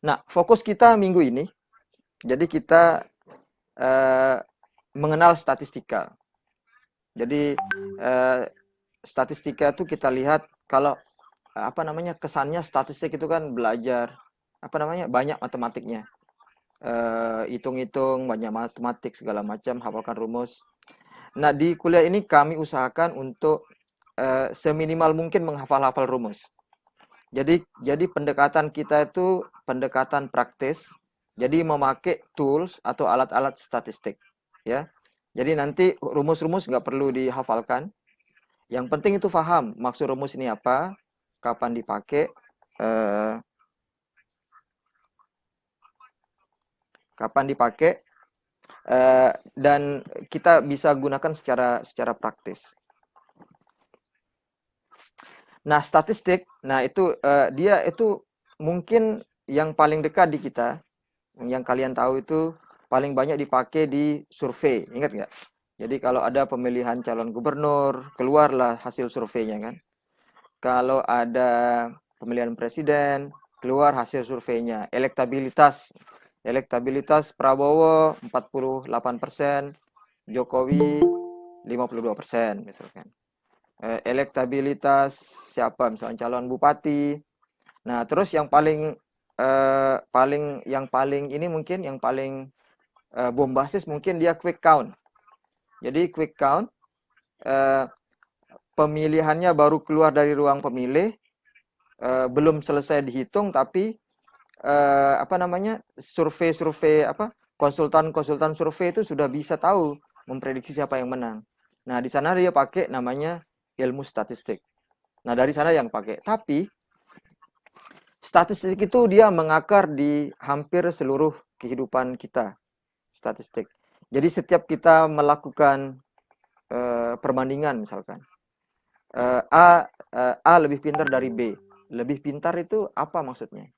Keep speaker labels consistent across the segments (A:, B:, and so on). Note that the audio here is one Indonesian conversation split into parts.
A: Nah, fokus kita minggu ini, jadi kita eh, mengenal statistika. Jadi eh, statistika itu kita lihat kalau apa namanya kesannya statistik itu kan belajar apa namanya banyak matematiknya, hitung-hitung banyak matematik segala macam, hafalkan rumus. Nah, di kuliah ini kami usahakan untuk seminimal mungkin menghafal-hafal rumus. Jadi pendekatan kita itu pendekatan praktis. Jadi memakai tools atau alat-alat statistik, ya. Jadi nanti rumus-rumus nggak perlu dihafalkan. Yang penting itu paham maksud rumus ini apa, kapan dipakai, eh, kapan dipakai, dan kita bisa gunakan secara secara praktis. Nah, statistik, nah itu dia itu mungkin yang paling dekat di kita, yang kalian tahu itu paling banyak dipakai di survei, ingat nggak? Jadi kalau ada pemilihan calon gubernur, keluarlah hasil surveinya kan. Kalau ada pemilihan presiden, keluar hasil surveinya. Elektabilitas, elektabilitas Prabowo 48%, Jokowi 52% misalkan. Elektabilitas siapa misalnya calon bupati. Nah, terus yang paling paling ini mungkin yang paling bombastis mungkin dia quick count. Jadi quick count eh, pemilihannya baru keluar dari ruang pemilih, belum selesai dihitung tapi apa namanya survei-survei apa konsultan-konsultan survei itu sudah bisa tahu memprediksi siapa yang menang. Nah, di sana dia pakai namanya ilmu statistik. Nah, dari sana yang pakai. Tapi statistik itu dia mengakar di hampir seluruh kehidupan kita. Statistik. Jadi setiap kita melakukan perbandingan misalkan A lebih pintar dari B. Lebih pintar itu apa maksudnya?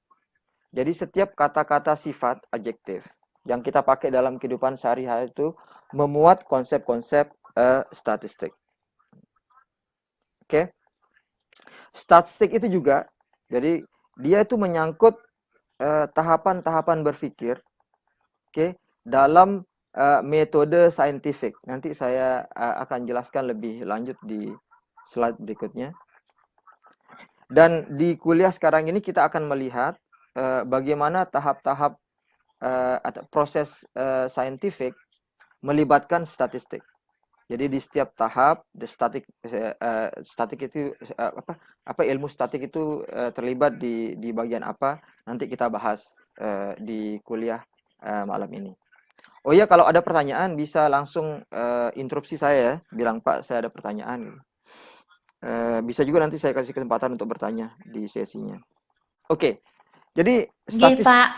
A: Jadi setiap kata-kata sifat adjektif yang kita pakai dalam kehidupan sehari-hari itu memuat konsep-konsep statistik. Oke. Statistik itu juga jadi dia itu menyangkut tahapan-tahapan berpikir, oke, dalam metode saintifik. Nanti saya akan jelaskan lebih lanjut di slide berikutnya. Dan di kuliah sekarang ini kita akan melihat bagaimana tahap-tahap atau proses saintifik melibatkan statistik. Jadi di setiap tahap statik itu ilmu statik itu terlibat di bagian apa? Nanti kita bahas di kuliah malam ini. Oh iya, kalau ada pertanyaan bisa langsung interupsi saya ya, bilang Pak saya ada pertanyaan gitu. Bisa juga nanti saya kasih kesempatan untuk bertanya di sesinya. Oke, jadi
B: Nggih, Pak.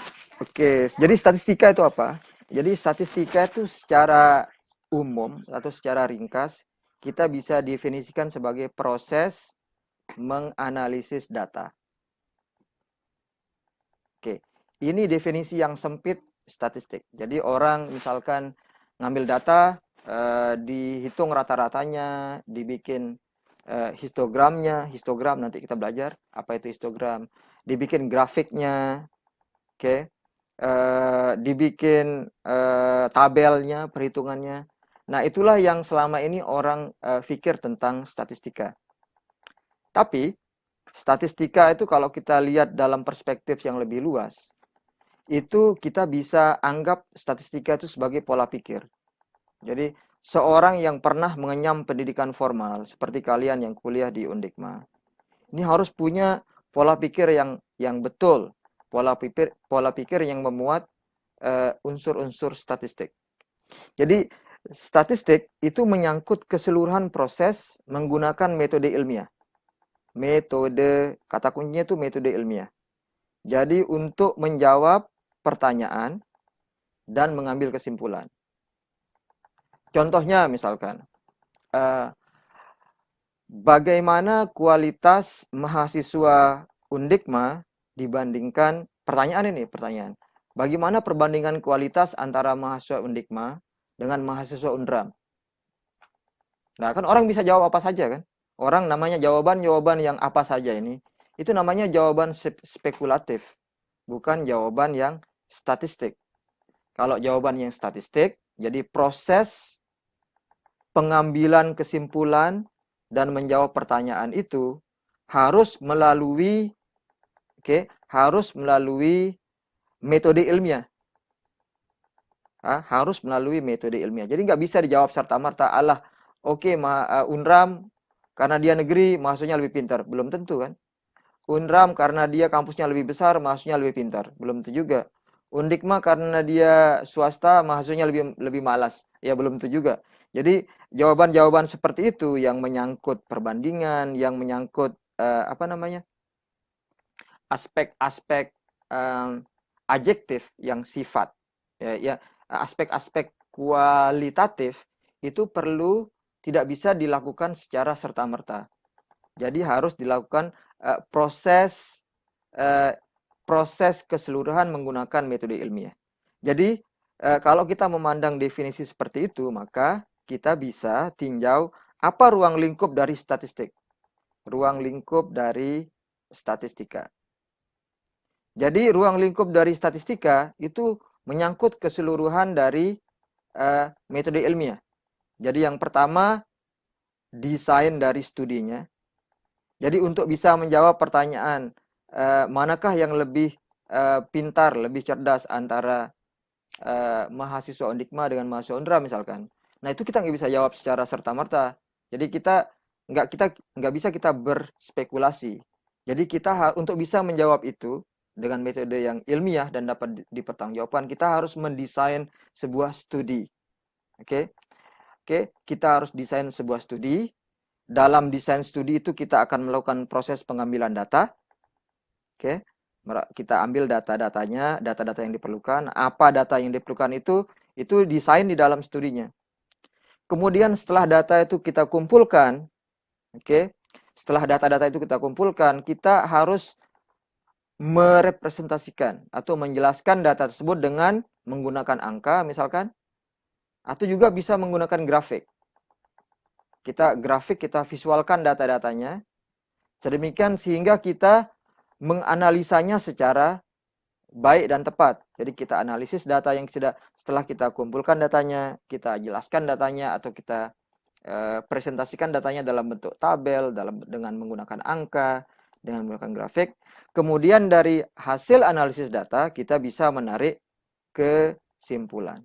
A: jadi statistika itu apa? Jadi statistika itu secara umum atau secara ringkas kita bisa definisikan sebagai proses menganalisis data. Oke, ini definisi yang sempit statistik. Jadi orang misalkan ngambil data, dihitung rata-ratanya, dibikin histogramnya, histogram nanti kita belajar apa itu histogram, dibikin grafiknya, oke, dibikin tabelnya, perhitungannya. Nah, itulah yang selama ini orang pikir tentang statistika. Tapi statistika itu kalau kita lihat dalam perspektif yang lebih luas, itu kita bisa anggap statistika itu sebagai pola pikir. Jadi seorang yang pernah mengenyam pendidikan formal seperti kalian yang kuliah di Undikma, ini harus punya pola pikir yang betul, pola pikir yang memuat unsur-unsur statistik. Jadi statistik itu menyangkut keseluruhan proses menggunakan metode ilmiah. Metode, kata kuncinya itu metode ilmiah. Jadi untuk menjawab pertanyaan dan mengambil kesimpulan. Contohnya misalkan, bagaimana kualitas mahasiswa Undikma dibandingkan, pertanyaan. Bagaimana perbandingan kualitas antara mahasiswa Undikma dengan mahasiswa Undram? Nah, kan orang bisa jawab apa saja kan? Orang namanya jawaban yang apa saja ini. Itu namanya jawaban spekulatif. bukan jawaban yang statistik. Kalau jawaban yang statistik, jadi proses pengambilan kesimpulan dan menjawab pertanyaan itu harus melalui harus melalui metode ilmiah. Harus melalui metode ilmiah. Jadi nggak bisa dijawab serta-merta, Unram karena dia negeri, mahasiswanya lebih pintar. Belum tentu kan. Unram karena dia kampusnya lebih besar, mahasiswanya lebih pintar. Belum tentu juga. Undikma karena dia swasta, mahasiswanya lebih malas. Ya belum tentu juga. Jadi jawaban-jawaban seperti itu yang menyangkut perbandingan, yang menyangkut aspek-aspek adjektif yang sifat, aspek-aspek kualitatif itu tidak bisa dilakukan secara serta-merta. Jadi harus dilakukan proses keseluruhan menggunakan metode ilmiah. Jadi kalau kita memandang definisi seperti itu, maka kita bisa tinjau apa ruang lingkup dari statistik. Ruang lingkup dari statistika. Jadi ruang lingkup dari statistika itu menyangkut keseluruhan dari metode ilmiah. Jadi yang pertama, desain dari studinya. Jadi untuk bisa menjawab pertanyaan, manakah yang lebih pintar, lebih cerdas antara mahasiswa Undikma dengan mahasiswa Undra misalkan. Nah itu kita nggak bisa jawab secara serta-merta. Jadi kita nggak bisa kita berspekulasi. Jadi kita untuk bisa menjawab itu dengan metode yang ilmiah dan dapat dipertanggungjawabkan, kita harus mendesain sebuah studi. Oke, kita harus desain sebuah studi. Dalam desain studi itu kita akan melakukan proses pengambilan data. Oke, kita ambil data-datanya, data-data yang diperlukan. Apa data yang diperlukan itu desain di dalam studinya. Kemudian setelah data itu kita kumpulkan, setelah data-data itu kita kumpulkan, kita harus merepresentasikan atau menjelaskan data tersebut dengan menggunakan angka misalkan, atau juga bisa menggunakan grafik. Kita visualkan data-datanya, sedemikian sehingga kita menganalisanya secara baik dan tepat. Jadi kita analisis data yang setelah kita kumpulkan datanya, kita jelaskan datanya, atau kita presentasikan datanya dalam bentuk tabel, dengan menggunakan angka, dengan menggunakan grafik. Kemudian dari hasil analisis data, kita bisa menarik kesimpulan.